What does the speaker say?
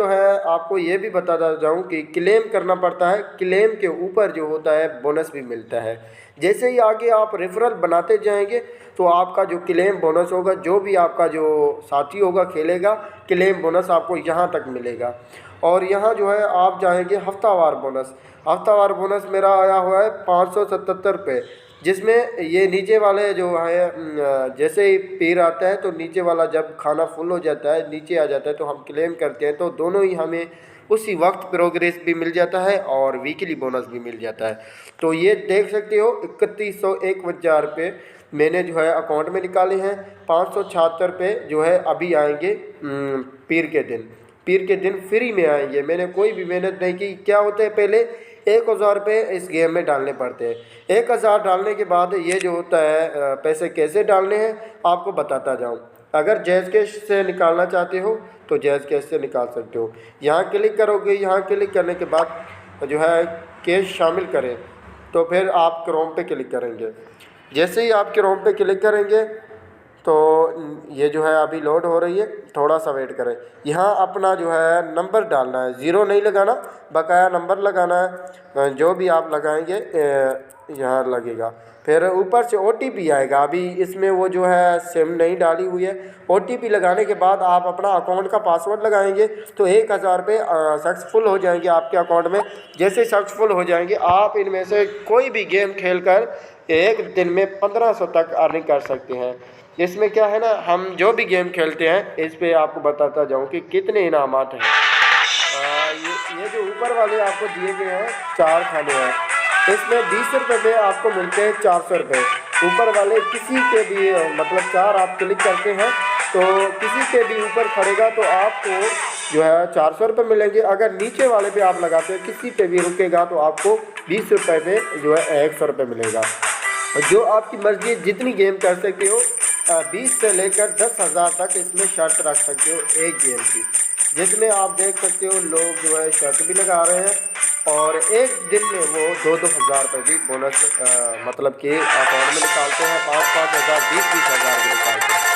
जो है आपको ये भी बताता जाऊँ कि क्लेम करना पड़ता है, क्लेम के ऊपर जो होता है बोनस भी मिलता है। जैसे ही आगे आप रेफरल बनाते जाएंगे तो आपका जो क्लेम बोनस होगा, जो भी आपका जो साथी होगा खेलेगा, क्लेम बोनस आपको यहाँ तक मिलेगा। और यहाँ जो है आप जाएंगे हफ्तावार बोनस। हफ्तावार बोनस मेरा आया हुआ है 577 रुपये, जिसमें ये नीचे वाले जो है जैसे ही पीर आता है तो नीचे वाला जब खाना फुल हो जाता है, नीचे आ जाता है, तो हम क्लेम करते हैं, तो दोनों ही हमें उसी वक्त प्रोग्रेस भी मिल जाता है और वीकली बोनस भी मिल जाता है। तो ये देख सकते हो 3151 रुपये मैंने जो है अकाउंट में निकाले हैं। 576 रुपये जो है अभी आएंगे पीर के दिन। पीर के दिन फ्री में आएंगे, मैंने कोई भी मेहनत नहीं की। क्या होता है, पहले 1000 रुपये इस गेम में डालने पड़ते हैं। 1000 डालने के बाद ये जो होता है पैसे कैसे डालने हैं आपको बताता जाऊँ। अगर जैज़ कैश से निकालना चाहते हो तो जैज़ कैश से निकाल सकते हो। यहाँ क्लिक करोगे, यहाँ क्लिक करने के बाद जो है कैश शामिल करें, तो फिर आप क्रोम पे क्लिक करेंगे। जैसे ही आप क्रोम पे क्लिक करेंगे तो ये जो है अभी लोड हो रही है, थोड़ा सा वेट करें। यहाँ अपना जो है नंबर डालना है, ज़ीरो नहीं लगाना, बकाया नंबर लगाना है। जो भी आप लगाएंगे यहाँ लगेगा। फिर ऊपर से OTP आएगा, अभी इसमें वो जो है सिम नहीं डाली हुई है। OTP लगाने के बाद आप अपना अकाउंट का पासवर्ड लगाएंगे तो 1000 रुपये सक्सेसफुल हो जाएंगे आपके अकाउंट में। जैसे सक्सेसफुल हो जाएंगे आप इनमें से कोई भी गेम खेलकर एक दिन में 1500 तक अर्निंग कर सकते हैं। इसमें क्या है ना, हम जो भी गेम खेलते हैं इस पे आपको बताता जाऊं कि कितने इनामात हैं। ये जो ऊपर वाले आपको दिए गए हैं 4 खाने हैं, इसमें 20 रुपये में आपको मिलते हैं 400 रुपये। ऊपर वाले किसी के भी मतलब 4 आप क्लिक करते हैं तो किसी के भी ऊपर खड़ेगा तो आपको जो है 400 रुपये मिलेंगे। अगर नीचे वाले पे आप लगाते हैं, किसी पे भी रुकेगा तो आपको 20 रुपये में जो है 100 रुपये मिलेगा। जो आपकी मर्जी, जितनी गेम कर सकते हो, 20 से लेकर 10,000 तक इसमें शर्त रख सकते हो एक गेम की, जिसमें आप देख सकते हो लोग जो है शर्त भी लगा रहे हैं और एक दिन में वो 2-2 हज़ार रुपये भी बोनस मतलब कि अकाउंट में निकालते हैं। 5-5 हज़ार, 20-20 हज़ार भी निकालते हैं।